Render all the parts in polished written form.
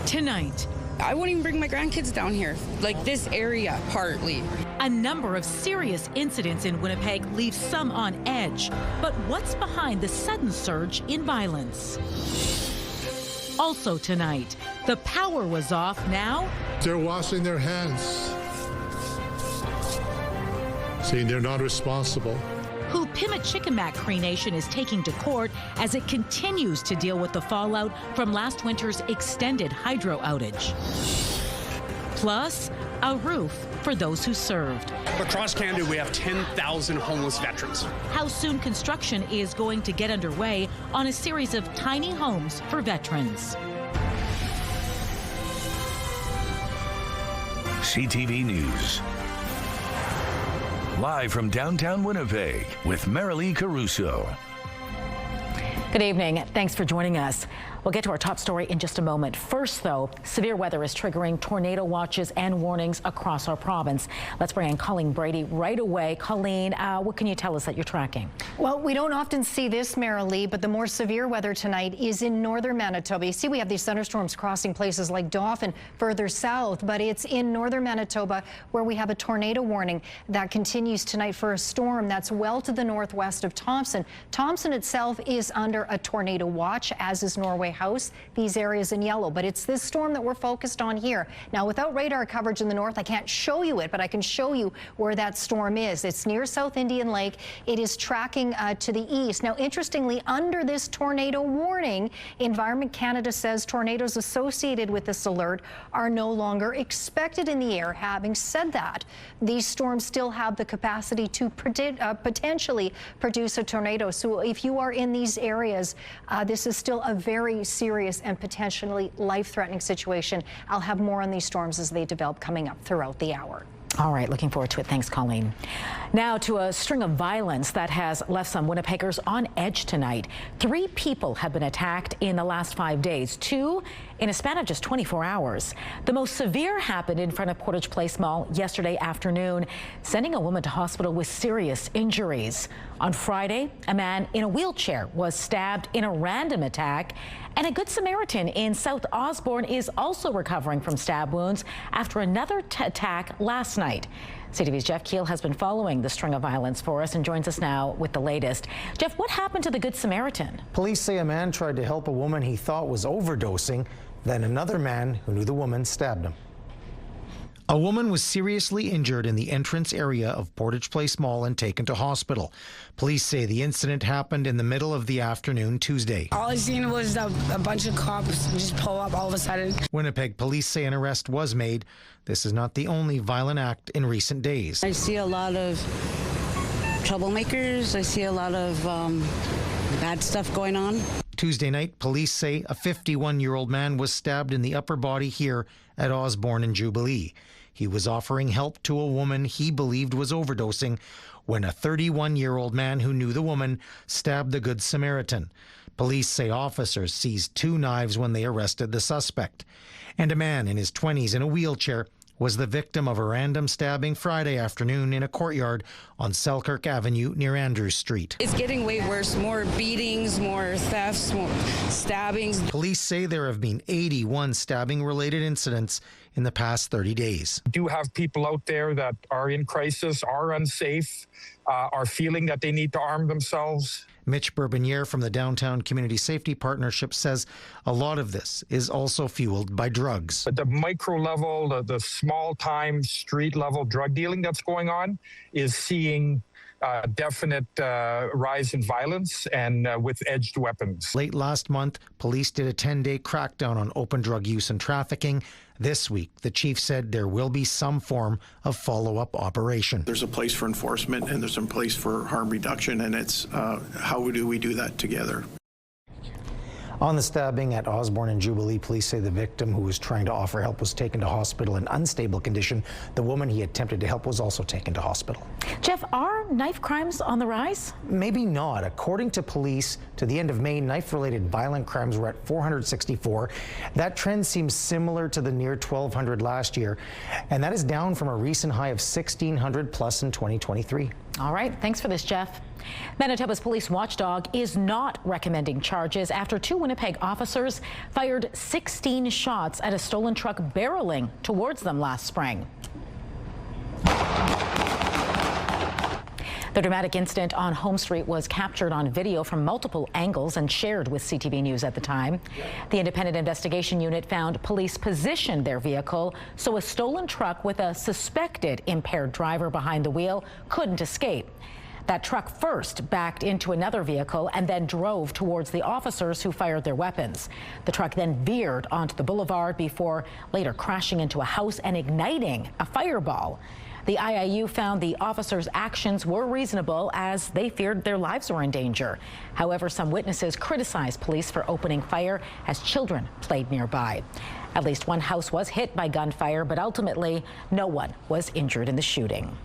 Tonight, I wouldn't even bring my grandkids down here, like this area partly. a number of serious incidents in Winnipeg leave some on edge. But what's behind the sudden surge in violence? Also tonight, the power was off. Now they're washing their hands, saying they're not responsible. who Pimachikamak Cree Nation is taking to court as it continues to deal with the fallout from last winter's extended hydro outage. Plus, a roof for those who served. Across Canada, we have 10,000 homeless veterans. How soon construction is going to get underway on a series of tiny homes for veterans. CTV News. Live from downtown Winnipeg with Marilee Caruso. Good evening. Thanks for joining us. We'll get to our top story in just a moment. First, though, severe weather is triggering tornado watches and warnings across our province. Let's bring in Colleen Brady right away. Colleen, what can you tell us that you're tracking? Well, we don't often see this, Marilee, but the more severe weather tonight is in northern Manitoba. You see, we have these thunderstorms crossing places like Dauphin further south, but it's in northern Manitoba where we have a tornado warning that continues tonight for a storm that's well to the northwest of Thompson. Thompson itself is under a tornado watch, as is Norway House, these areas in yellow, but it's this storm that we're focused on here. Now, without radar coverage in the north, I can't show you it, but I can show you where that storm is. It's near South Indian Lake. It is tracking to the east. Now, interestingly, under this tornado warning, Environment Canada says tornadoes associated with this alert are no longer expected in the air. Having said that, these storms still have the capacity to potentially produce a tornado. So if you are in these areas, this is still a very serious and potentially life-threatening situation. I'll have more on these storms as they develop coming up throughout the hour. All right, looking forward to it. Thanks, Colleen. Now to a string of violence that has left some Winnipeggers on edge tonight. 3 people have been attacked in the last 5 days, 2 in a span of just 24 hours. The most severe happened in front of Portage Place Mall yesterday afternoon, sending a woman to hospital with serious injuries. On Friday, a man in a wheelchair was stabbed in a random attack, and a Good Samaritan in South Osborne is also recovering from stab wounds after another attack last night. CTV's Jeff Keel has been following the string of violence for us and joins us now with the latest. Jeff, what happened to the Good Samaritan? Police say a man tried to help a woman he thought was overdosing. Then another man who knew the woman stabbed him. A woman was seriously injured in the entrance area of Portage Place Mall and taken to hospital. Police say the incident happened in the middle of the afternoon Tuesday. All I seen was a bunch of cops just pull up all of a sudden. Winnipeg police say an arrest was made. This is not the only violent act in recent days. I see a lot of troublemakers. I see a lot of bad stuff going on. Tuesday night, police say a 51-year-old man was stabbed in the upper body here at Osborne and Jubilee. He was offering help to a woman he believed was overdosing when a 31-year-old man who knew the woman stabbed the Good Samaritan. Police say officers seized 2 knives when they arrested the suspect. And a man in his 20s in a wheelchair was the victim of a random stabbing Friday afternoon in a courtyard on Selkirk Avenue near Andrews Street. It's getting way worse. More beatings, more thefts, more stabbings. Police say there have been 81 stabbing-related incidents in the past 30 days. We do have people out there that are in crisis, are unsafe, are feeling that they need to arm themselves. Mitch Bourbonniere from the Downtown Community Safety Partnership says a lot of this is also fueled by drugs. At the micro level, the small-time, street-level drug dealing that's going on is seeing definite rise in violence and with edged weapons. Late last month, police did a 10-day crackdown on open drug use and trafficking. This week, the chief said there will be some form of follow-up operation. There's a place for enforcement and there's a place for harm reduction, and it's how do we do that together? On the stabbing at Osborne and Jubilee, police say the victim who was trying to offer help was taken to hospital in unstable condition. The woman he attempted to help was also taken to hospital. Jeff, are knife crimes on the rise? Maybe not. According to police, to the end of May, knife-related violent crimes were at 464. That trend seems similar to the near 1,200 last year, and that is down from a recent high of 1,600 plus in 2023. All right, thanks for this, Jeff. Manitoba's police watchdog is not recommending charges after 2 Winnipeg officers fired 16 shots at a stolen truck barreling towards them last spring. The dramatic incident on Home Street was captured on video from multiple angles and shared with CTV News at the time. The independent investigation unit found police positioned their vehicle so a stolen truck with a suspected impaired driver behind the wheel couldn't escape. That truck first backed into another vehicle and then drove towards the officers who fired their weapons. The truck then veered onto the boulevard before later crashing into a house and igniting a fireball. The IIU found the officers' actions were reasonable as they feared their lives were in danger. However, some witnesses criticized police for opening fire as children played nearby. At least one house was hit by gunfire, but ultimately no one was injured in the shooting.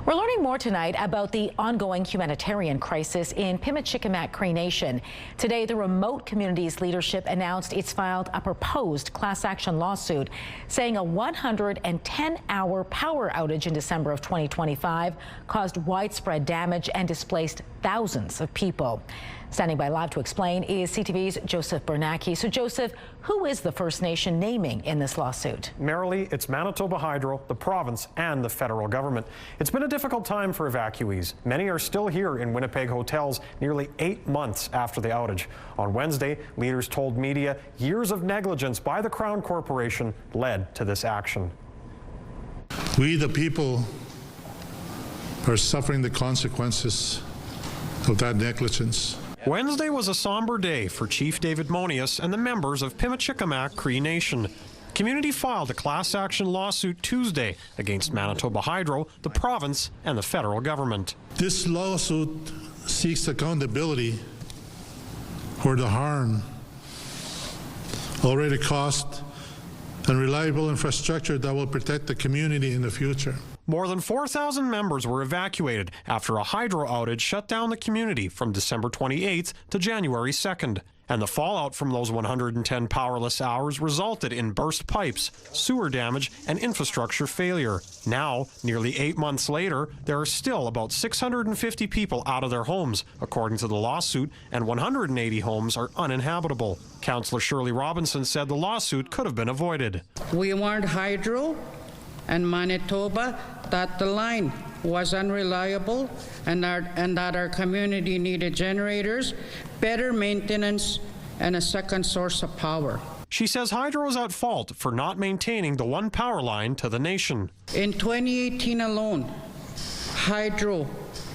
We're learning more tonight about the ongoing humanitarian crisis in Pimicikamak Cree Nation. Today, the remote community's leadership announced it's filed a proposed class action lawsuit saying a 110-hour power outage in December of 2025 caused widespread damage and displaced thousands of people. Standing by live to explain is CTV's Joseph Bernacki. So, Joseph, who is the First Nation naming in this lawsuit? Marilee, it's Manitoba Hydro, the province, and the federal government. It's been a difficult time for evacuees. Many are still here in Winnipeg hotels nearly 8 months after the outage. On Wednesday, leaders told media years of negligence by the Crown Corporation led to this action. We, the people, are suffering the consequences of that negligence. Wednesday was a somber day for Chief David Monius and the members of Pimicikamak Cree Nation. Community filed a class action lawsuit Tuesday against Manitoba Hydro, the province, and the federal government. This lawsuit seeks accountability for the harm already caused and reliable infrastructure that will protect the community in the future. More than 4,000 members were evacuated after a hydro outage shut down the community from December 28th to January 2nd. And the fallout from those 110 powerless hours resulted in burst pipes, sewer damage, and infrastructure failure. Now, nearly 8 months later, there are still about 650 people out of their homes, according to the lawsuit, and 180 homes are uninhabitable. Councillor Shirley Robinson said the lawsuit could have been avoided. We warned Hydro and Manitoba that the line was unreliable and that our community needed generators, better maintenance, and a second source of power. She says Hydro is at fault for not maintaining the one power line to the nation. In 2018 alone, Hydro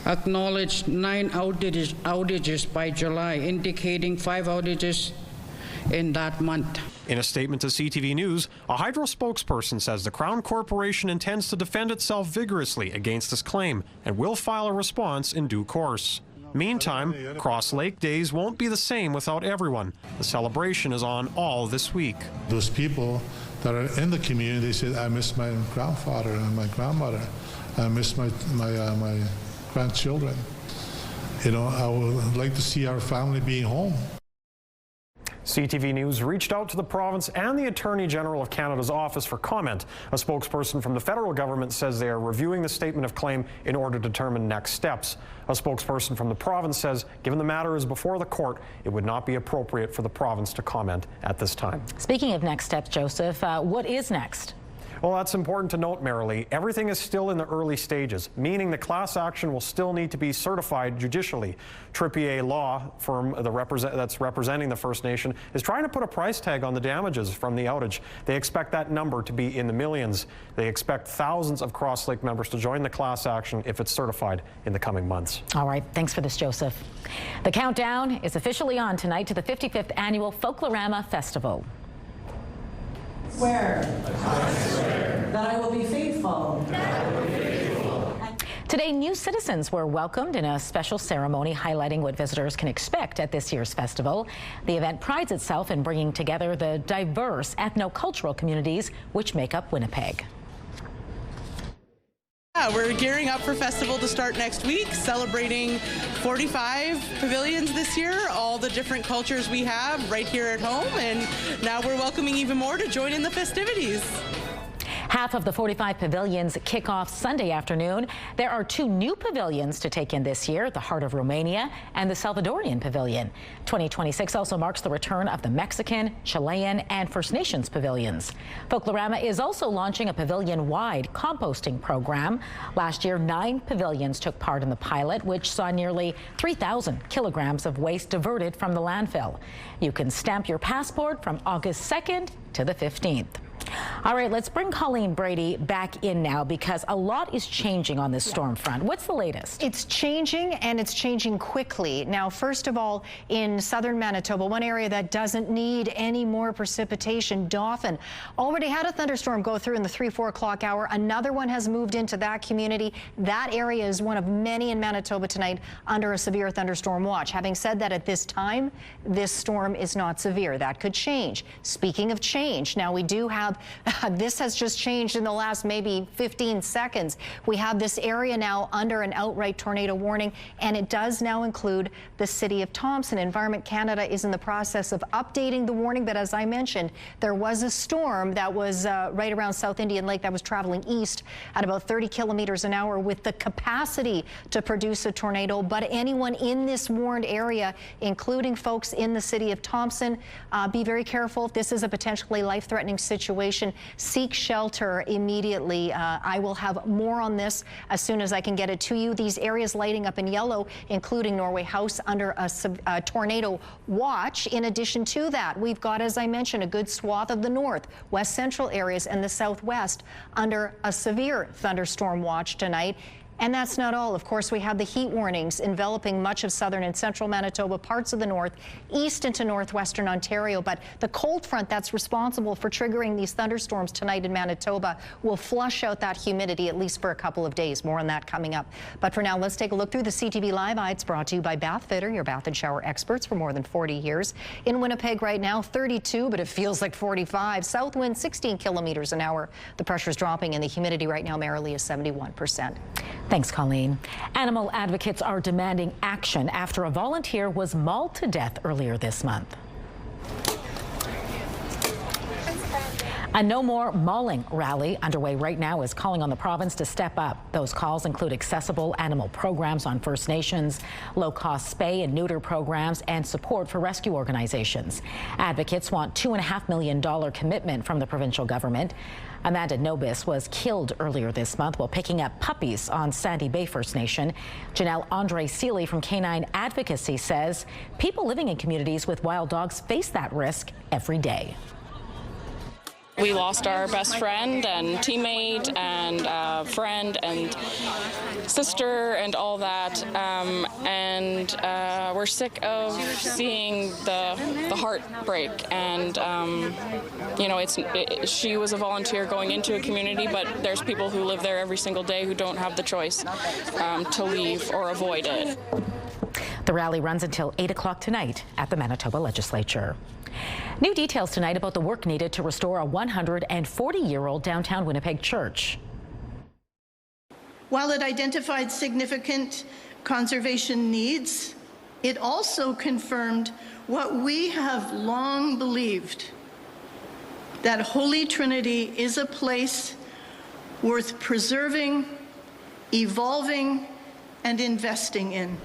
acknowledged 9 outages by July, indicating 5 outages in that month. In a statement to CTV News, a Hydro spokesperson says the Crown Corporation intends to defend itself vigorously against this claim and will file a response in due course. Meantime, Cross Lake Days won't be the same without everyone. The celebration is on all this week. Those people that are in the community say, I miss my grandfather and my grandmother. I miss my grandchildren. You know, I would like to see our family being home. CTV News reached out to the province and the Attorney General of Canada's office for comment. A spokesperson from the federal government says they are reviewing the statement of claim in order to determine next steps. A spokesperson from the province says, given the matter is before the court, it would not be appropriate for the province to comment at this time. Speaking of next steps, Joseph, what is next? Well, that's important to note, Marilee. Everything is still in the early stages, meaning the class action will still need to be certified judicially. Trippier Law firm that's representing the First Nation is trying to put a price tag on the damages from the outage. They expect that number to be in the millions. They expect thousands of Cross Lake members to join the class action if it's certified in the coming months. All right, thanks for this, Joseph. The countdown is officially on tonight to the 55th annual Folklorama Festival. Swear that I will be faithful. Today, new citizens were welcomed in a special ceremony highlighting what visitors can expect at this year's festival. The event prides itself in bringing together the diverse ethno-cultural communities which make up Winnipeg. Yeah, we're gearing up for festival to start next week, celebrating 45 pavilions this year, all the different cultures we have right here at home, and now we're welcoming even more to join in the festivities. Half of the 45 pavilions kick off Sunday afternoon. There are 2 new pavilions to take in this year, the Heart of Romania and the Salvadorian Pavilion. 2026 also marks the return of the Mexican, Chilean, and First Nations pavilions. Folklorama is also launching a pavilion-wide composting program. Last year, 9 pavilions took part in the pilot, which saw nearly 3,000 kilograms of waste diverted from the landfill. You can stamp your passport from August 2nd to the 15th. All right, let's bring Colleen Brady back in now because a lot is changing on this storm front. What's the latest? It's changing, and it's changing quickly. Now, first of all, in southern Manitoba, one area that doesn't need any more precipitation, Dauphin, already had a thunderstorm go through in the 3-4 o'clock hour. Another one has moved into that community. That area is one of many in Manitoba tonight under a severe thunderstorm watch. Having said that, at this time, this storm is not severe. That could change. Speaking of change, now we do have this has just changed in the last maybe 15 seconds. We have this area now under an outright tornado warning, and it does now include the city of Thompson. Environment Canada is in the process of updating the warning, but as I mentioned, there was a storm that was right around South Indian Lake that was traveling east at about 30 kilometers an hour with the capacity to produce a tornado. But anyone in this warned area, including folks in the city of Thompson, be very careful. If this is a potentially life-threatening situation, seek shelter immediately. I will have more on this as soon as I can get it to you. These areas lighting up in yellow, including Norway House, under a tornado watch. In addition to that, we've got, as I mentioned, a good swath of the north, west central areas, and the southwest under a severe thunderstorm watch tonight. And that's not all. Of course, we have the heat warnings enveloping much of southern and central Manitoba, parts of the north, east into northwestern Ontario. But the cold front that's responsible for triggering these thunderstorms tonight in Manitoba will flush out that humidity, at least for a couple of days. More on that coming up. But for now, let's take a look through the CTV Live Eye. It's brought to you by Bath Fitter, your bath and shower experts for more than 40 years. In Winnipeg right now, 32, but it feels like 45. South wind 16 kilometers an hour. The pressure's dropping, and the humidity right now merrily is 71%. Thanks, Colleen. Animal advocates are demanding action after a volunteer was mauled to death earlier this month. A No More Mauling rally underway right now is calling on the province to step up. Those calls include accessible animal programs on First Nations, low-cost spay and neuter programs, and support for rescue organizations. Advocates want $2.5 million commitment from the provincial government. Amanda Nobis was killed earlier this month while picking up puppies on Sandy Bay First Nation. Janelle Andre Seeley from Canine Advocacy says people living in communities with wild dogs face that risk every day. We lost our best friend and teammate and friend and sister and all that, and we're sick of seeing the heartbreak. And you know, she was a volunteer going into a community, but there's people who live there every single day who don't have the choice to leave or avoid it. The rally runs until 8 o'clock tonight at the Manitoba Legislature. New details tonight about the work needed to restore a 140-year-old downtown Winnipeg church. While it identified significant conservation needs, it also confirmed what we have long believed, that Holy Trinity is a place worth preserving, evolving, and investing in.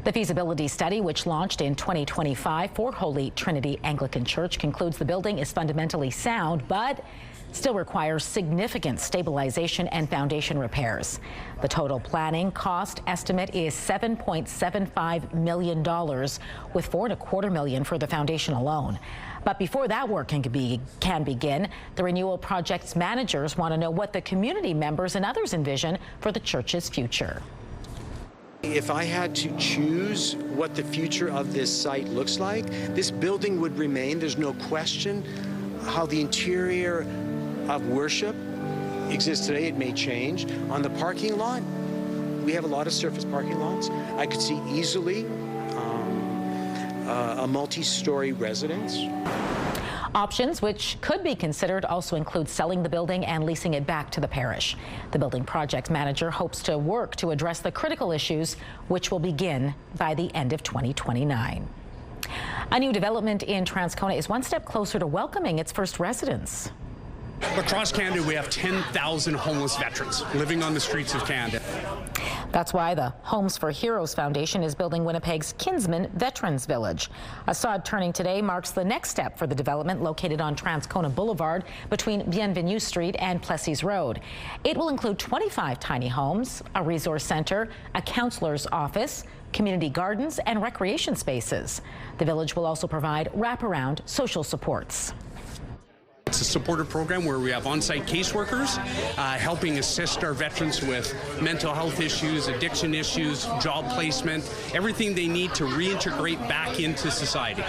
The feasibility study, which launched in 2025 for Holy Trinity Anglican Church, concludes the building is fundamentally sound, but still requires significant stabilization and foundation repairs. The total planning cost estimate is $7.75 million, with $4.25 million for the foundation alone. But before that work can begin, the renewal project's managers want to know what the community members and others envision for the church's future. If I had to choose what the future of this site looks like, this building would remain. There's no question how the interior of worship exists today. It may change. On the parking lot, we have a lot of surface parking lots. I could see easily a multi-story residence. Options which could be considered also include selling the building and leasing it back to the parish. The building project manager hopes to work to address the critical issues, which will begin by the end of 2029. A new development in Transcona is one step closer to welcoming its first residents. Across Canada, we have 10,000 homeless veterans living on the streets of Canada. That's why the Homes for Heroes Foundation is building Winnipeg's Kinsman Veterans Village. A sod turning today marks the next step for the development located on Transcona Boulevard between Bienvenue Street and Plessis Road. It will include 25 tiny homes, a resource center, a counselor's office, community gardens, and recreation spaces. The village will also provide wraparound social supports. It's a supportive program where we have on-site caseworkers helping assist our veterans with mental health issues, addiction issues, job placement, everything they need to reintegrate back into society.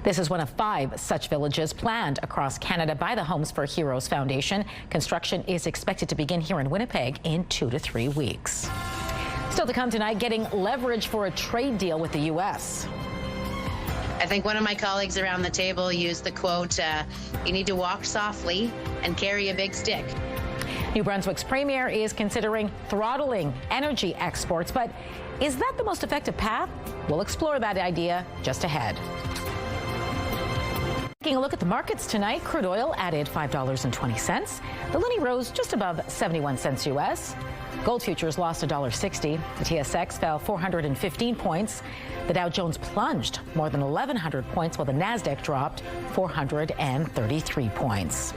This is one of 5 such villages planned across Canada by the Homes for Heroes Foundation. Construction is expected to begin here in Winnipeg in 2 to 3 weeks. Still to come tonight, getting leverage for a trade deal with the U.S. I think one of my colleagues around the table used the quote, you need to walk softly and carry a big stick. New Brunswick's premier is considering throttling energy exports, but is that the most effective path? We'll explore that idea just ahead. Taking a look at the markets tonight, crude oil added $5.20. The loonie rose just above 71 cents U.S. Gold futures lost $1.60. The TSX fell 415 points. The Dow Jones plunged more than 1,100 points, while the Nasdaq dropped 433 points.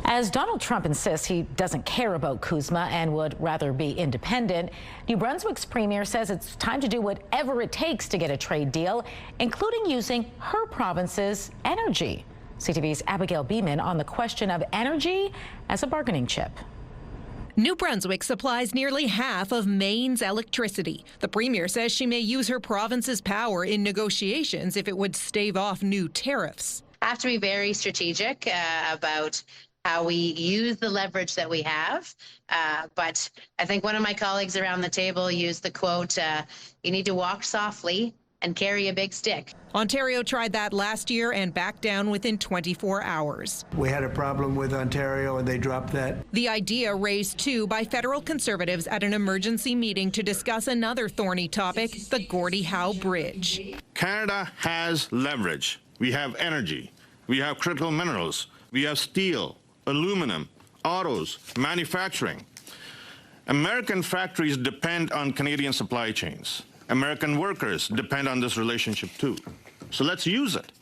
As Donald Trump insists he doesn't care about CUSMA and would rather be independent, New Brunswick's premier says it's time to do whatever it takes to get a trade deal, including using her province's energy. CTV's Abigail Beeman on the question of energy as a bargaining chip. New Brunswick supplies nearly half of Maine's electricity. The premier says she may use her province's power in negotiations if it would stave off new tariffs. Have to be very strategic about how we use the leverage that we have. But I think one of my colleagues around the table used the quote, you need to walk softly and carry a big stick. Ontario tried that last year and backed down within 24 hours. We had a problem with Ontario and they dropped that. The idea raised too by federal Conservatives at an emergency meeting to discuss another thorny topic, the Gordie Howe Bridge. Canada has leverage. We have energy. We have critical minerals. We have steel, aluminum, autos, manufacturing. American factories depend on Canadian supply chains. American workers depend on this relationship too. So let's use it.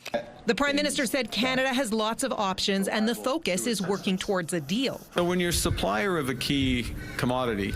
The Prime Minister said Canada has lots of options and the focus is working towards a deal. So when you're supplier of a key commodity,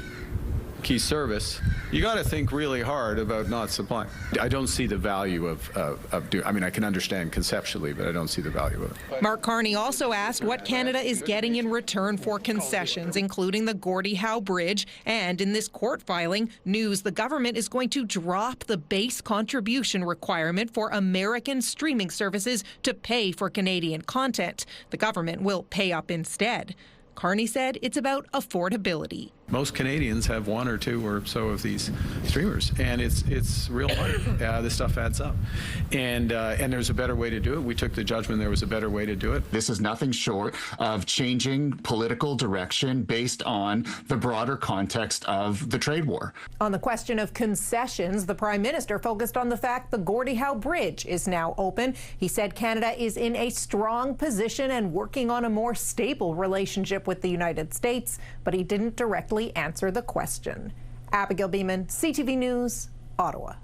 key service, you got to think really hard about not supplying. I don't see the value of doing. I mean, I can understand conceptually, but I don't see the value of it. Mark Carney also asked what Canada is getting in return for concessions, including the Gordie Howe Bridge, and in this court filing, news the government is going to drop the base contribution requirement for American streaming services to pay for Canadian content. The government will pay up instead. Carney said it's about affordability. Most Canadians have 1 or 2 or so of these streamers, and it's real money. This stuff adds up, and there's a better way to do it. We took the judgment there was a better way to do it. This is nothing short of changing political direction based on the broader context of the trade war. On the question of concessions, the Prime Minister focused on the fact the Gordie Howe Bridge is now open. He said Canada is in a strong position and working on a more stable relationship with the United States, but he didn't directly answer the question. Abigail Beeman, CTV News, Ottawa.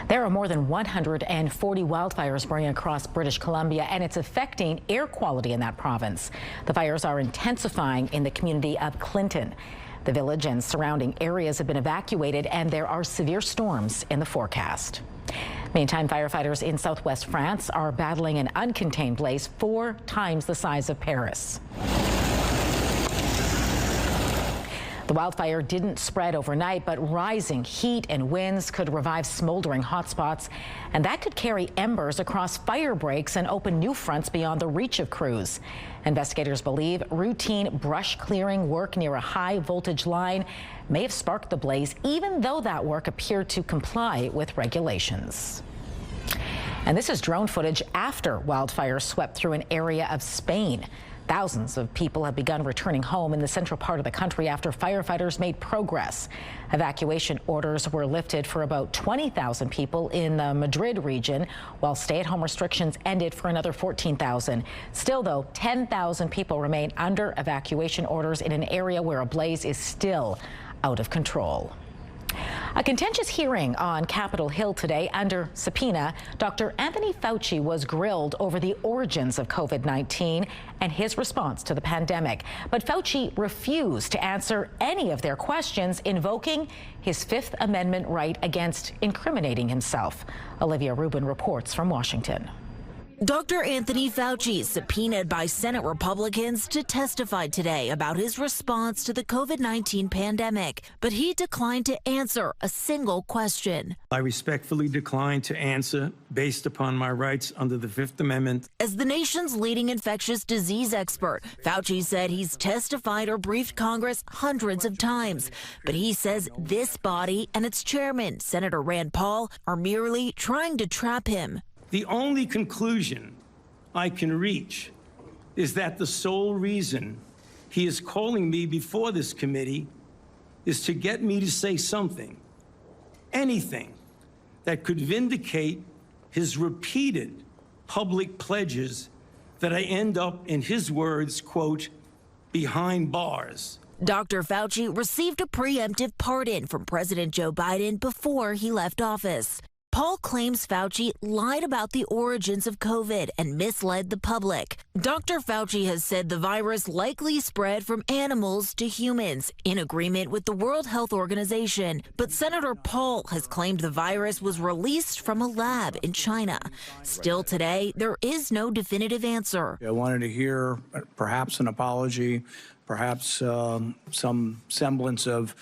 There are more than 140 wildfires burning across British Columbia, and it's affecting air quality in that province. The fires are intensifying in the community of Clinton. The village and surrounding areas have been evacuated, and there are severe storms in the forecast. Meantime, firefighters in southwest France are battling an uncontained blaze 4 times the size of Paris. The wildfire didn't spread overnight, but rising heat and winds could revive smoldering hotspots, and that could carry embers across fire breaks and open new fronts beyond the reach of crews. Investigators believe routine brush clearing work near a high voltage line may have sparked the blaze, even though that work appeared to comply with regulations. And this is drone footage after wildfire swept through an area of Spain. Thousands of people have begun returning home in the central part of the country after firefighters made progress. Evacuation orders were lifted for about 20,000 people in the Madrid region, while stay-at-home restrictions ended for another 14,000. Still, though, 10,000 people remain under evacuation orders in an area where a blaze is still out of control. A contentious hearing on Capitol Hill today under subpoena. Dr. Anthony Fauci was grilled over the origins of COVID-19 and his response to the pandemic. But Fauci refused to answer any of their questions, invoking his Fifth Amendment right against incriminating himself. Olivia Rubin reports from Washington. Dr. Anthony Fauci is subpoenaed by Senate Republicans to testify today about his response to the COVID-19 pandemic, but he declined to answer a single question. I respectfully decline to answer based upon my rights under the Fifth Amendment. As the nation's leading infectious disease expert, Fauci said he's testified or briefed Congress hundreds of times, but he says this body and its chairman, Senator Rand Paul, are merely trying to trap him. The only conclusion I can reach is that the sole reason he is calling me before this committee is to get me to say something, anything, that could vindicate his repeated public pledges that I end up, in his words, quote, behind bars. Dr. Fauci received a preemptive pardon from President Joe Biden before he left office. Paul claims Fauci lied about the origins of COVID and misled the public. Dr. Fauci has said the virus likely spread from animals to humans, in agreement with the World Health Organization. But Senator Paul has claimed the virus was released from a lab in China. Still today, there is no definitive answer. I wanted to hear perhaps an apology, perhaps some semblance of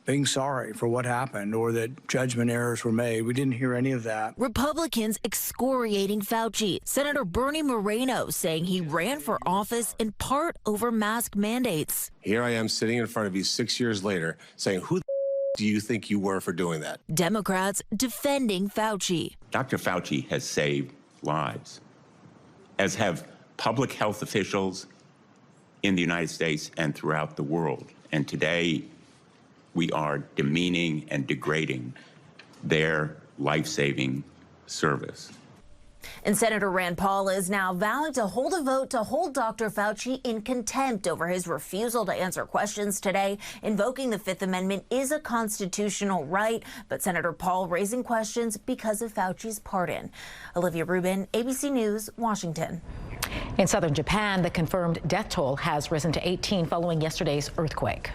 being sorry for what happened or that judgment errors were made. We didn't hear any of that. Republicans excoriating Fauci. Senator Bernie Moreno saying he ran for office in part over mask mandates. Here I am sitting in front of you 6 years later saying, who the do you think you were for doing that? Democrats defending Fauci. Dr. Fauci has saved lives, as have public health officials in the United States and throughout the world. And today, we are demeaning and degrading their life-saving service. And Senator Rand Paul is now vowing to hold a vote to hold Dr. Fauci in contempt over his refusal to answer questions today, invoking the Fifth Amendment is a constitutional right, but Senator Paul raising questions because of Fauci's pardon. Olivia Rubin, ABC News, Washington. In southern Japan, the confirmed death toll has risen to 18 following yesterday's earthquake.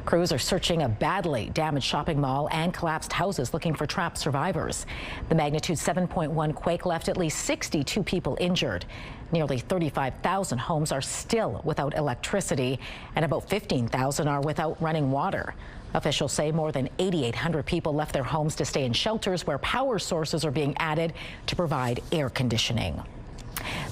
Crews are searching a badly damaged shopping mall and collapsed houses looking for trapped survivors. The magnitude 7.1 quake left at least 62 people injured. Nearly 35,000 homes are still without electricity, and about 15,000 are without running water. Officials say more than 8,800 people left their homes to stay in shelters where power sources are being added to provide air conditioning.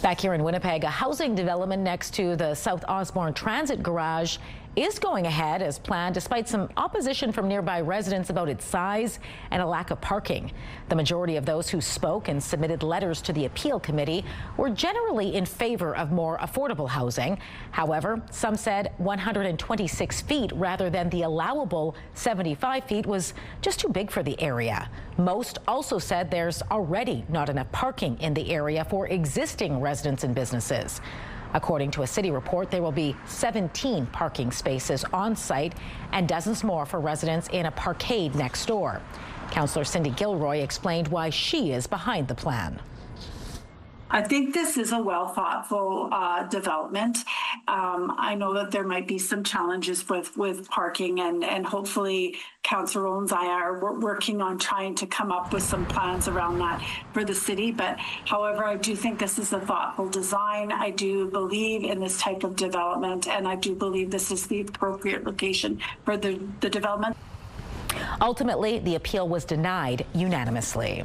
Back here in Winnipeg, a housing development next to the South Osborne Transit Garage is going ahead as planned, despite some opposition from nearby residents about its size and a lack of parking. The majority of those who spoke and submitted letters to the appeal committee were generally in favor of more affordable housing. However, some said 126 feet rather than the allowable 75 feet was just too big for the area. Most also said there's already not enough parking in the area for existing residents and businesses. According to a city report, there will be 17 parking spaces on site and dozens more for residents in a parkade next door. Councillor Cindy Gilroy explained why she is behind the plan. I think this is a well-thoughtful development. I know that there might be some challenges with parking, and hopefully Councillor Owens and I are working on trying to come up with some plans around that for the city. But however, I do think this is a thoughtful design. I do believe in this type of development, and I do believe this is the appropriate location for the development. Ultimately, the appeal was denied unanimously.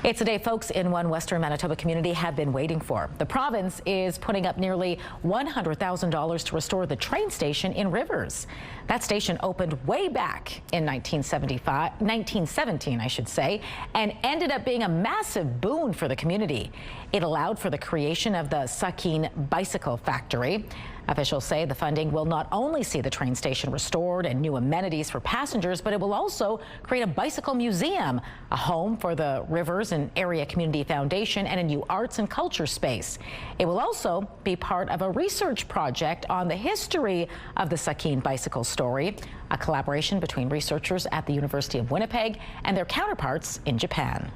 It's a day folks in one Western Manitoba community have been waiting for. The province is putting up nearly $100,000 to restore the train station in Rivers. That station opened way back in 1917, I should say, and ended up being a massive boon for the community. It allowed for the creation of the Sakin Bicycle Factory. Officials say the funding will not only see the train station restored and new amenities for passengers, but it will also create a bicycle museum, a home for the Rivers and Area Community Foundation, and a new arts and culture space. It will also be part of a research project on the history of the Sakin bicycle story, a collaboration between researchers at the University of Winnipeg and their counterparts in Japan.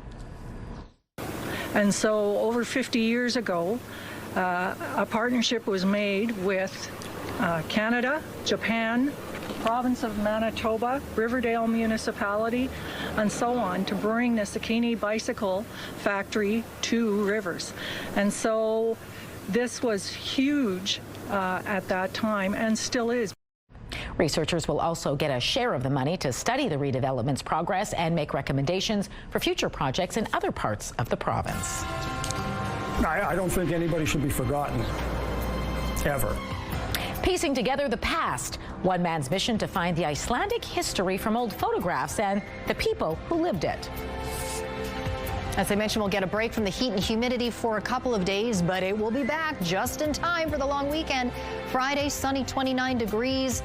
And so over 50 years ago, a partnership was made with Canada, Japan, province of Manitoba, Riverdale Municipality, and so on to bring the Sakini Bicycle Factory to Rivers. And so this was huge at that time and still is. Researchers will also get a share of the money to study the redevelopment's progress and make recommendations for future projects in other parts of the province. I don't think anybody should be forgotten, ever. Piecing together the past, one man's mission to find the Icelandic history from old photographs and the people who lived it. As I mentioned, we'll get a break from the heat and humidity for a couple of days, but it will be back just in time for the long weekend. Friday, sunny 29 degrees.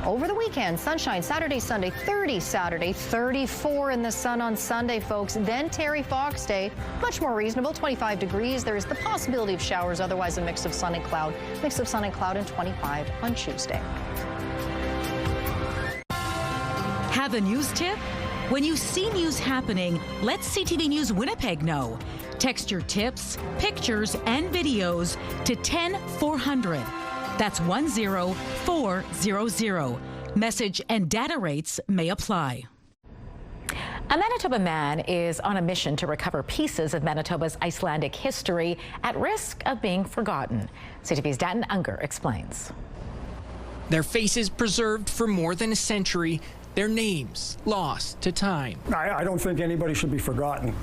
Over the weekend, sunshine Saturday, Sunday, 30 Saturday, 34 in the sun on Sunday, folks. Then Terry Fox Day, much more reasonable, 25 degrees. There is the possibility of showers, otherwise a mix of sun and cloud. Mix of sun and cloud and 25 on Tuesday. Have a news tip? When you see news happening, let CTV News Winnipeg know. Text your tips, pictures, and videos to 10400. That's 10400. Message and data rates may apply. A Manitoba man is on a mission to recover pieces of Manitoba's Icelandic history at risk of being forgotten. CTV's Danton Unger explains. Their faces preserved for more than a century, their names lost to time. I don't think anybody should be forgotten,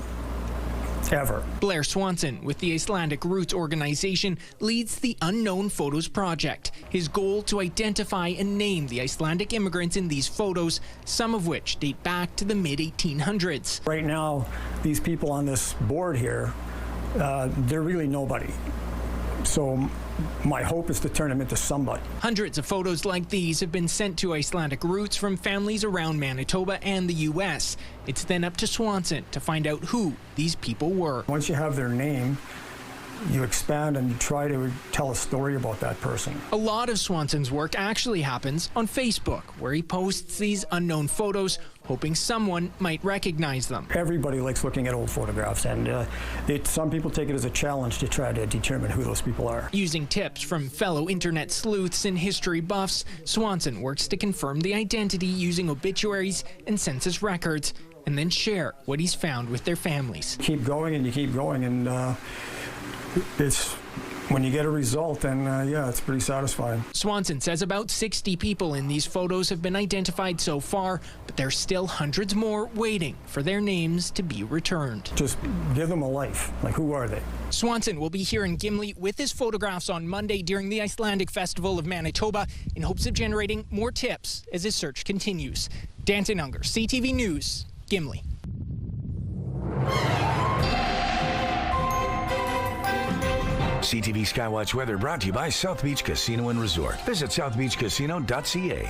ever. Blair Swanson with the Icelandic Roots organization leads the Unknown Photos Project. His goal to identify and name the Icelandic immigrants in these photos, some of which date back to the mid-1800s. Right now, these people on this board here, they're really nobody. So my hope is to turn them into somebody. Hundreds of photos like these have been sent to Icelandic Roots from families around Manitoba and the U.S. It's then up to Swanson to find out who these people were. Once you have their name, you expand and you try to tell a story about that person. A lot of Swanson's work actually happens on Facebook, where he posts these unknown photos, hoping someone might recognize them. Everybody likes looking at old photographs, and some people take it as a challenge to try to determine who those people are. Using tips from fellow internet sleuths and history buffs, Swanson works to confirm the identity using obituaries and census records, and then share what he's found with their families. Keep going and you keep going, and it's when you get a result, and yeah, it's pretty satisfying. Swanson says about 60 people in these photos have been identified so far, but there's still hundreds more waiting for their names to be returned. Just give them a life. Like, who are they? Swanson will be here in Gimli with his photographs on Monday during the Icelandic Festival of Manitoba in hopes of generating more tips as his search continues. Danton Unger, CTV News, Gimli. CTV Skywatch weather brought to you by South Beach Casino and Resort. Visit southbeachcasino.ca.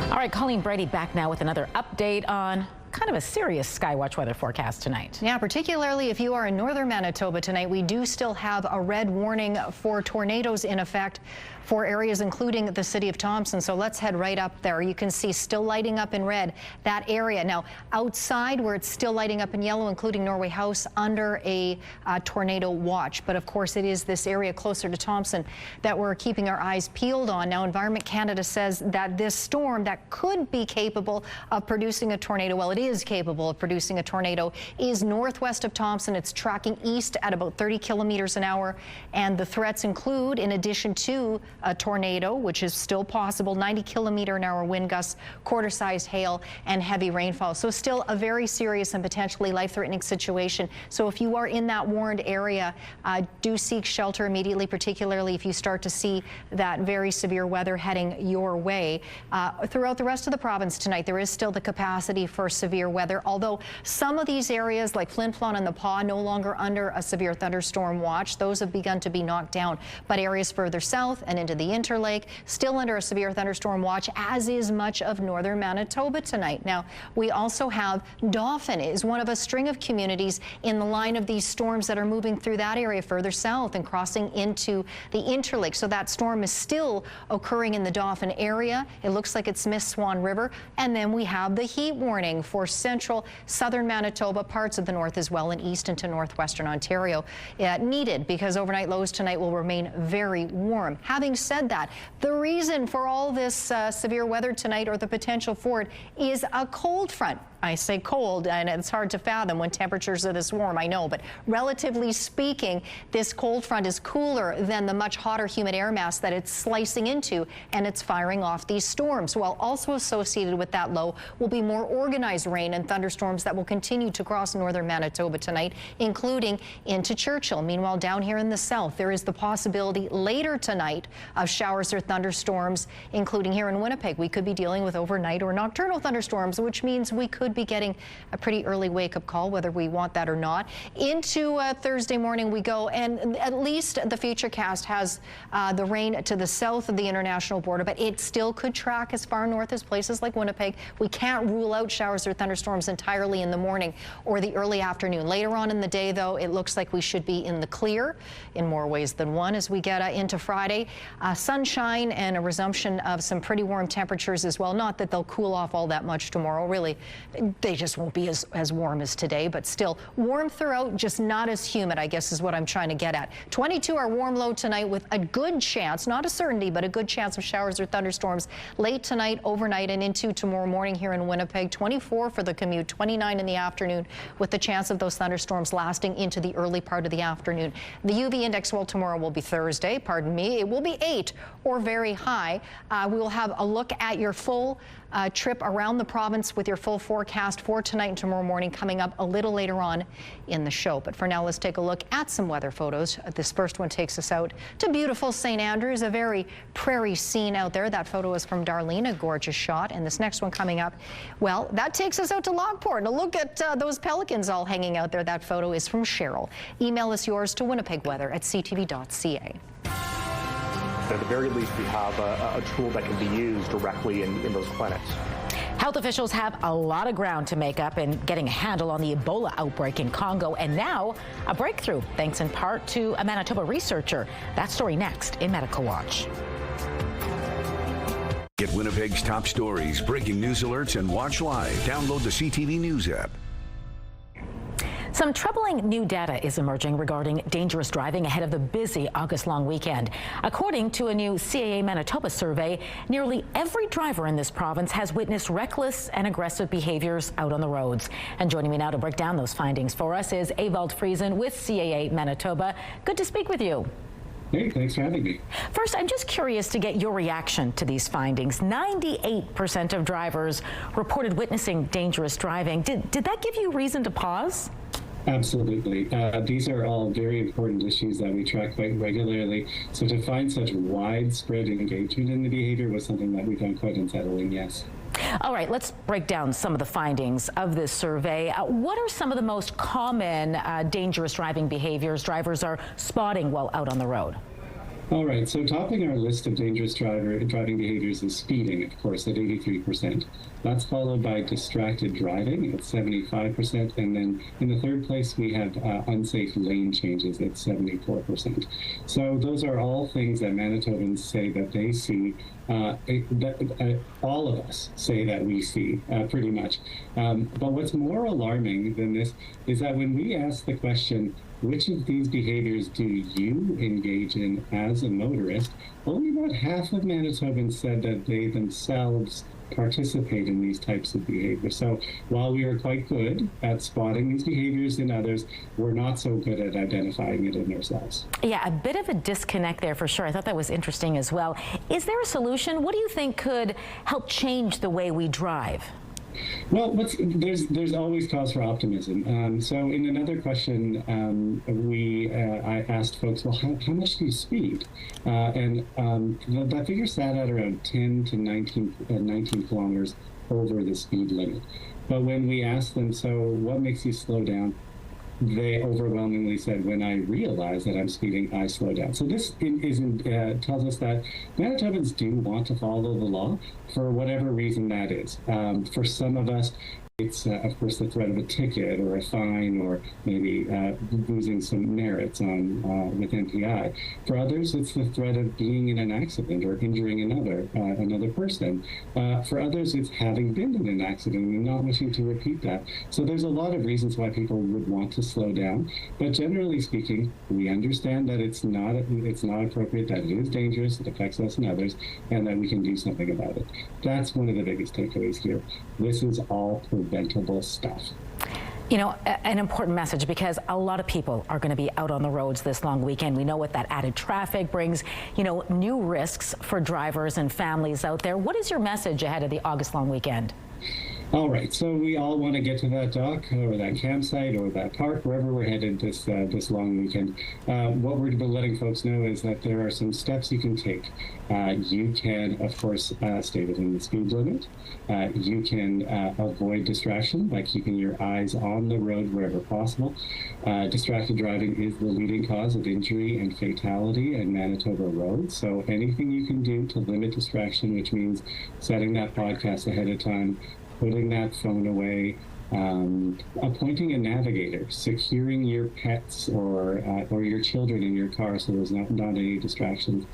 All right, Colleen Brady back now with another update on kind of a serious Skywatch weather forecast tonight. Yeah, particularly if you are in northern Manitoba tonight, we do still have a red warning for tornadoes in effect for areas including the city of Thompson. So let's head right up there. You can see still lighting up in red that area. Now outside where it's still lighting up in yellow, including Norway House, under a tornado watch. But of course it is this area closer to Thompson that we're keeping our eyes peeled on. Now Environment Canada says that this storm that could be capable of producing a tornado, well, it is capable of producing a tornado is northwest of Thompson. It's tracking east at about 30 kilometers an hour. And the threats include, in addition to a tornado, which is still possible, 90-kilometer-an-hour wind gusts, quarter-sized hail, and heavy rainfall. So still a very serious and potentially life-threatening situation. So if you are in that warned area, do seek shelter immediately, particularly if you start to see that very severe weather heading your way. Throughout the rest of the province tonight, there is still the capacity for severe weather, although some of these areas like Flin Flon and the Pas no longer under a severe thunderstorm watch. Those have begun to be knocked down, but areas further south and into the Interlake still under a severe thunderstorm watch, as is much of northern Manitoba tonight. Now, we also have Dauphin is one of a string of communities in the line of these storms that are moving through that area further south and crossing into the Interlake. So that storm is still occurring in the Dauphin area. It looks like it's missed Swan River. And then we have the heat warning for central southern Manitoba, parts of the north as well, and east into northwestern Ontario. Needed because overnight lows tonight will remain very warm. Having said that, the reason for all this severe weather tonight, or the potential for it, is a cold front. I say cold, and it's hard to fathom when temperatures are this warm, I know, but relatively speaking, this cold front is cooler than the much hotter humid air mass that it's slicing into, and it's firing off these storms. While also associated with that low will be more organized rain and thunderstorms that will continue to cross northern Manitoba tonight, including into Churchill. Meanwhile, down here in the south, there is the possibility later tonight of showers or thunderstorms, including here in Winnipeg. We could be dealing with overnight or nocturnal thunderstorms, which means we could be getting a pretty early wake-up call, whether we want that or not. Into Thursday morning we go, and at least the Futurecast has the rain to the south of the international border, but it still could track as far north as places like Winnipeg. We can't rule out showers or thunderstorms entirely in the morning or the early afternoon. Later on in the day, though, it looks like we should be in the clear in more ways than one as we get into Friday. Sunshine and a resumption of some pretty warm temperatures as well. Not that they'll cool off all that much tomorrow, really. They just won't be as warm as today, but still warm throughout, just not as humid, I guess is what I'm trying to get at. 22 our warm low tonight with a good chance, not a certainty, but a good chance of showers or thunderstorms late tonight, overnight, and into tomorrow morning here in Winnipeg. 24 for the commute, 29 in the afternoon, with the chance of those thunderstorms lasting into the early part of the afternoon. The UV index, well, tomorrow will be Thursday, pardon me. It will be 8 or very high. We will have a look at your full trip around the province with your full forecast for tonight and tomorrow morning coming up a little later on in the show. But for now, let's take a look at some weather photos. This first one takes us out to beautiful St. Andrews, a very prairie scene out there. That photo is from Darlene, a gorgeous shot. And this next one coming up, well, that takes us out to Lockport. And a look at those pelicans all hanging out there. That photo is from Cheryl. Email us yours to winnipegweather@ctv.ca. At the very least, we have a tool that can be used directly in those clinics. Health officials have a lot of ground to make up in getting a handle on the Ebola outbreak in Congo, and now a breakthrough, thanks in part to a Manitoba researcher. That story next in Medical Watch. Get Winnipeg's top stories, breaking news alerts, and watch live. Download the CTV News app. Some troubling new data is emerging regarding dangerous driving ahead of the busy August-long weekend. According to a new CAA Manitoba survey, nearly every driver in this province has witnessed reckless and aggressive behaviors out on the roads. And joining me now to break down those findings for us is Ewald Friesen with CAA Manitoba. Good to speak with you. Hey, thanks for having me. First, I'm just curious to get your reaction to these findings. 98% of drivers reported witnessing dangerous driving. Did that give you reason to pause? Absolutely. These are all very important issues that we track quite regularly. So to find such widespread engagement in the behavior was something that we found quite unsettling, yes. All right, let's break down some of the findings of this survey. What are some of the most common dangerous driving behaviors drivers are spotting while out on the road? All right, so topping our list of dangerous driving behaviors is speeding, of course, at 83%. That's followed by distracted driving at 75%. And then in the third place, we have unsafe lane changes at 74%. So those are all things that Manitobans say that they see, all of us say that we see, pretty much. But what's more alarming than this is that when we ask the question, which of these behaviors do you engage in as a motorist? Only about half of Manitobans said that they themselves participate in these types of behaviors. So while we are quite good at spotting these behaviors in others, we're not so good at identifying it in ourselves. Yeah, a bit of a disconnect there for sure. I thought that was interesting as well. Is there a solution? What do you think could help change the way we drive? Well, there's always cause for optimism. So in another question, I asked folks, well, how much do you speed? And that figure sat at around 10 to 19 kilometers over the speed limit. But when we asked them, so what makes you slow down? They overwhelmingly said, when I realize that I'm speeding, I slow down. So this tells us that Manitobans do want to follow the law for whatever reason that is. For some of us, it's, of course, the threat of a ticket or a fine or maybe losing some merits on with NPI. For others, it's the threat of being in an accident or injuring another person. For others, it's having been in an accident and not wishing to repeat that. So there's a lot of reasons why people would want to slow down. But generally speaking, we understand that it's not appropriate, that it is dangerous, it affects us and others, and that we can do something about it. That's one of the biggest takeaways here. This is all preventable stuff. You know, an important message, because a lot of people are going to be out on the roads this long weekend. We know what that added traffic brings, you know, new risks for drivers and families out there. What is your message ahead of the August long weekend? All right, so we all want to get to that dock or that campsite or that park, wherever we're headed this long weekend. What we're letting folks know is that there are some steps you can take. You can, of course, stay within the speed limit. You can avoid distraction by keeping your eyes on the road wherever possible. Distracted driving is the leading cause of injury and fatality in Manitoba roads. So anything you can do to limit distraction, which means setting that podcast ahead of time, putting that phone away, appointing a navigator, securing your pets or your children in your car so there's not any distractions.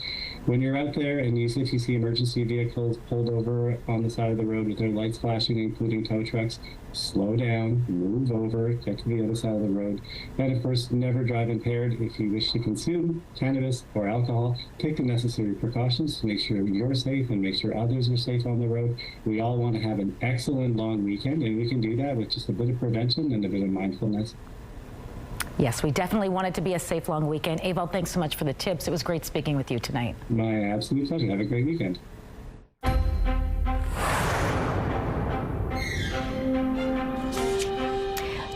When you're out there and if you see emergency vehicles pulled over on the side of the road with their lights flashing, including tow trucks, slow down, move over, get to the other side of the road. And of course, never drive impaired. If you wish to consume cannabis or alcohol, take the necessary precautions to make sure you're safe and make sure others are safe on the road. We all want to have an excellent long weekend, and we can do that with just a bit of prevention and a bit of mindfulness. Yes, we definitely want it to be a safe long weekend. Aval, thanks so much for the tips. It was great speaking with you tonight. My absolute pleasure. Have a great weekend.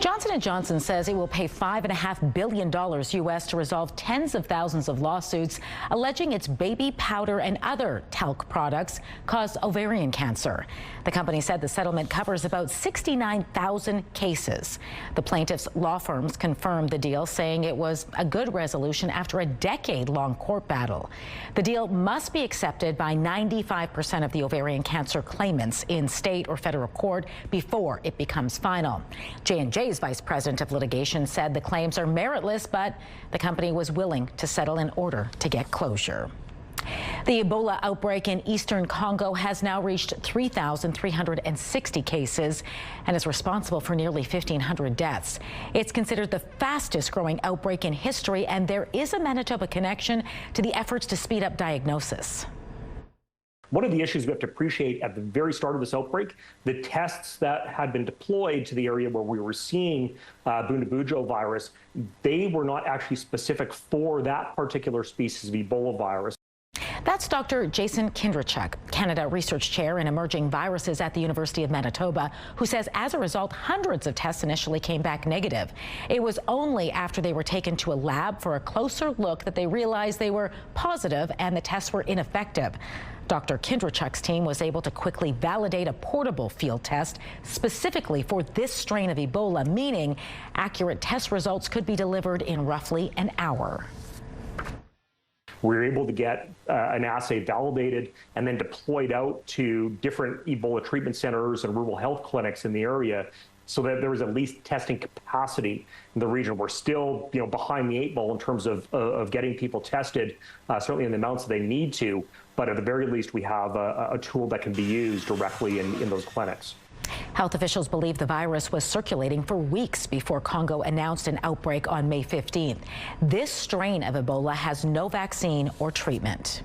Johnson & Johnson says it will pay $5.5 billion U.S. to resolve tens of thousands of lawsuits alleging its baby powder and other talc products caused ovarian cancer. The company said the settlement covers about 69,000 cases. The plaintiffs' law firms confirmed the deal, saying it was a good resolution after a decade-long court battle. The deal must be accepted by 95% of the ovarian cancer claimants in state or federal court before it becomes final. J&J's vice president of litigation said the claims are meritless, but the company was willing to settle in order to get closure. The Ebola outbreak in eastern Congo has now reached 3,360 cases and is responsible for nearly 1,500 deaths. It's considered the fastest growing outbreak in history, and there is a Manitoba connection to the efforts to speed up diagnosis. One of the issues we have to appreciate at the very start of this outbreak, the tests that had been deployed to the area where we were seeing Bundibugyo virus, they were not actually specific for that particular species of Ebola virus. That's Dr. Jason Kindrachuk, Canada Research Chair in Emerging Viruses at the University of Manitoba, who says as a result, hundreds of tests initially came back negative. It was only after they were taken to a lab for a closer look that they realized they were positive and the tests were ineffective. Dr. Kindrachuk's team was able to quickly validate a portable field test specifically for this strain of Ebola, meaning accurate test results could be delivered in roughly an hour. We were able to get an assay validated and then deployed out to different Ebola treatment centers and rural health clinics in the area so that there was at least testing capacity in the region. We're still, behind the eight ball in terms of getting people tested, certainly in the amounts that they need to, but at the very least we have a tool that can be used directly in those clinics. Health officials believe the virus was circulating for weeks before Congo announced an outbreak on May 15th. This strain of Ebola has no vaccine or treatment.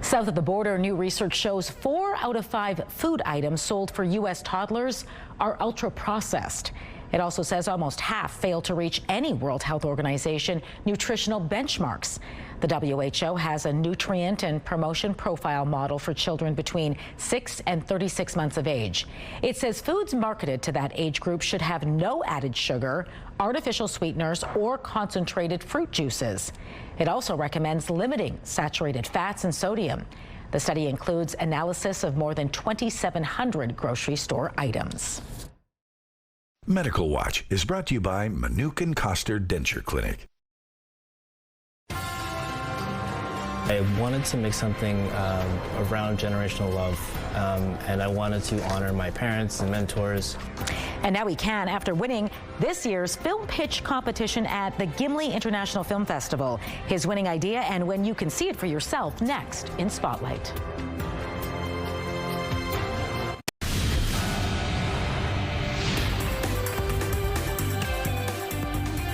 South of the border, new research shows 4 out of 5 food items sold for U.S. toddlers are ultra-processed. It also says almost half fail to reach any World Health Organization nutritional benchmarks. The WHO has a nutrient and promotion profile model for children between 6 and 36 months of age. It says foods marketed to that age group should have no added sugar, artificial sweeteners, or concentrated fruit juices. It also recommends limiting saturated fats and sodium. The study includes analysis of more than 2,700 grocery store items. Medical Watch is brought to you by Manukin Koster Denture Clinic. I wanted to make something around generational love, and I wanted to honor my parents and mentors. And now he can after winning this year's film pitch competition at the Gimli International Film Festival. His winning idea and when you can see it for yourself next in Spotlight.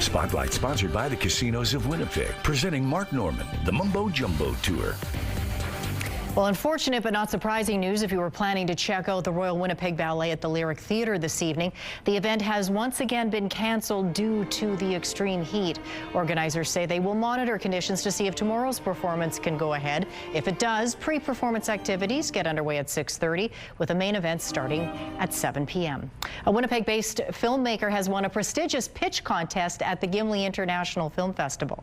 Spotlight sponsored by the Casinos of Winnipeg, presenting Mark Norman, the Mumbo Jumbo Tour. Well, unfortunate but not surprising news if you were planning to check out the Royal Winnipeg Ballet at the Lyric Theatre this evening. The event has once again been canceled due to the extreme heat. Organizers say they will monitor conditions to see if tomorrow's performance can go ahead. If it does, pre-performance activities get underway at 6:30 with the main event starting at 7 p.m. A Winnipeg-based filmmaker has won a prestigious pitch contest at the Gimli International Film Festival.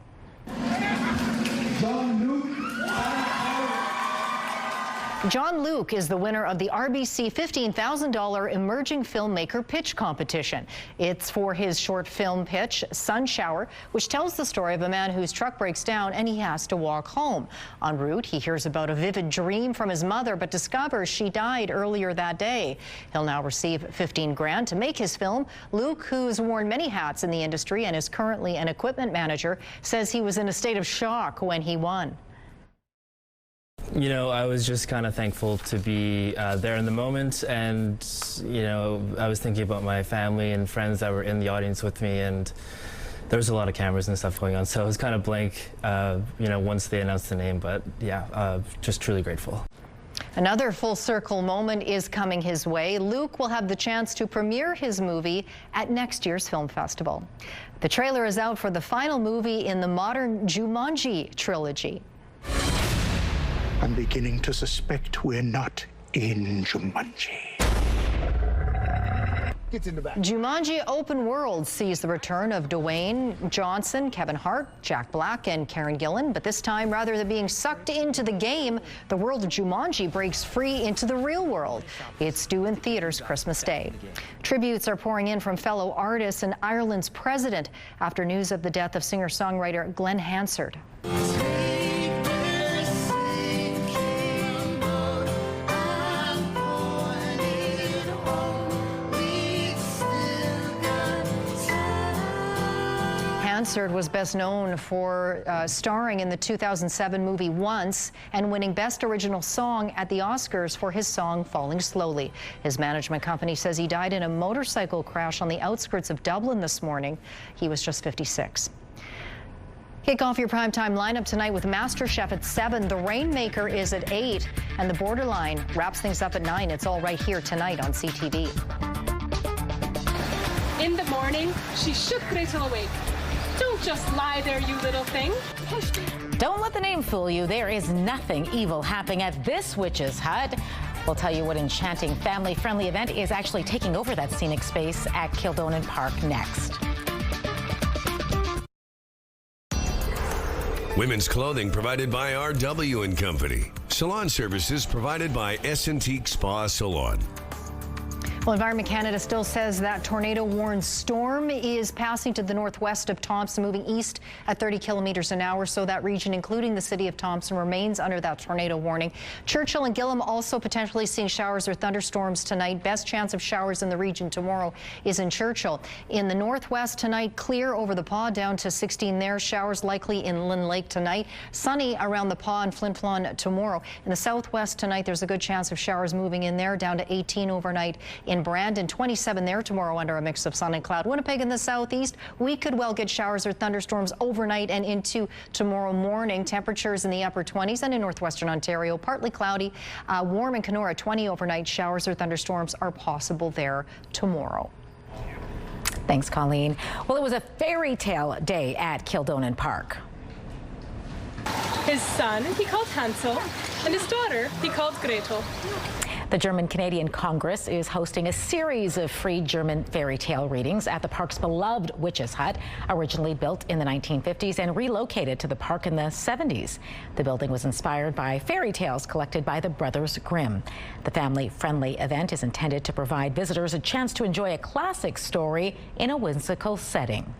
John Luke is the winner of the RBC $15,000 Emerging Filmmaker Pitch Competition. It's for his short film pitch, Sun Shower, which tells the story of a man whose truck breaks down and he has to walk home. En route, he hears about a vivid dream from his mother, but discovers she died earlier that day. He'll now receive $15,000 to make his film. Luke, who's worn many hats in the industry and is currently an equipment manager, says he was in a state of shock when he won. You know, I was just kind of thankful to be there in the moment, and, you know, I was thinking about my family and friends that were in the audience with me, and there was a lot of cameras and stuff going on, so I was kind of blank, you know, once they announced the name, but yeah, just truly grateful. Another full circle moment is coming his way. Luke will have the chance to premiere his movie at next year's film festival. The trailer is out for the final movie in the modern Jumanji trilogy. I'm beginning to suspect we're not in Jumanji. Get in the back. Jumanji Open World sees the return of Dwayne Johnson, Kevin Hart, Jack Black, and Karen Gillan. But this time, rather than being sucked into the game, the world of Jumanji breaks free into the real world. It's due in theaters Christmas Day. Tributes are pouring in from fellow artists and Ireland's president after news of the death of singer-songwriter Glenn Hansard. Hansard was best known for starring in the 2007 movie Once and winning Best Original Song at the Oscars for his song Falling Slowly. His management company says he died in a motorcycle crash on the outskirts of Dublin this morning. He was just 56. Kick off your primetime lineup tonight with MasterChef at 7. The Rainmaker is at 8. And The Borderline wraps things up at 9. It's all right here tonight on CTV. In the morning, she shook Gretel awake. Don't just lie there, you little thing. Don't let the name fool you. There is nothing evil happening at this witch's hut. We'll tell you what enchanting family-friendly event is actually taking over that scenic space at Kildonan Park next. Women's clothing provided by RW & Company. Salon services provided by S&T Spa Salon. Well, Environment Canada still says that tornado-warned storm is passing to the northwest of Thompson, moving east at 30 kilometers an hour. So that region, including the city of Thompson, remains under that tornado warning. Churchill and Gillam also potentially seeing showers or thunderstorms tonight. Best chance of showers in the region tomorrow is in Churchill. In the northwest tonight, clear over the Paw, down to 16 there. Showers likely in Lynn Lake tonight. Sunny around the Paw and Flin Flon tomorrow. In the southwest tonight, there's a good chance of showers moving in there, down to 18 overnight in In Brandon, 27 there tomorrow under a mix of sun and cloud. Winnipeg in the southeast, we could well get showers or thunderstorms overnight and into tomorrow morning. Temperatures in the upper 20s, and in northwestern Ontario, partly cloudy. Warm in Kenora, 20 overnight. Showers or thunderstorms are possible there tomorrow. Thanks, Colleen. Well, it was a fairy tale day at Kildonan Park. His son he called Hansel, and his daughter he called Gretel. The German-Canadian Congress is hosting a series of free German fairy tale readings at the park's beloved Witch's Hut, originally built in the 1950s and relocated to the park in the 70s. The building was inspired by fairy tales collected by the Brothers Grimm. The family-friendly event is intended to provide visitors a chance to enjoy a classic story in a whimsical setting.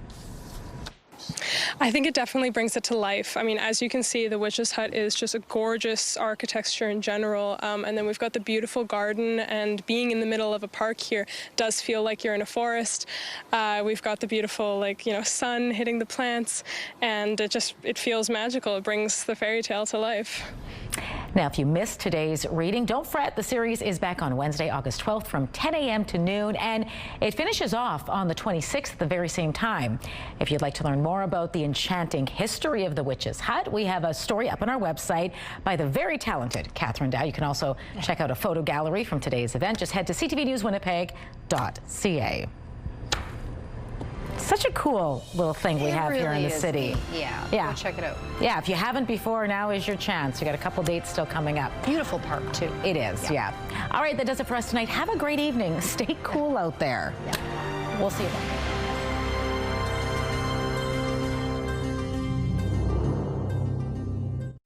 I think it definitely brings it to life. I mean, as you can see, the Witch's Hut is just a gorgeous architecture in general. And then we've got the beautiful garden, and being in the middle of a park here does feel like you're in a forest. We've got the beautiful, sun hitting the plants, and it feels magical. It brings the fairy tale to life. Now, if you missed today's reading, don't fret. The series is back on Wednesday, August 12th from 10 a.m. to noon, and it finishes off on the 26th at the very same time. If you'd like to learn more about the enchanting history of the Witch's Hut, we have a story up on our website by the very talented Catherine Dow. You can also check out a photo gallery from today's event. Just head to ctvnewswinnipeg.ca. Such a cool little thing we have here in the city. Yeah. Go check it out. Yeah, if you haven't before, now is your chance. You got a couple dates still coming up. Beautiful park, too. It is, yeah. All right, that does it for us tonight. Have a great evening. Stay cool out there. Yeah. We'll see you then.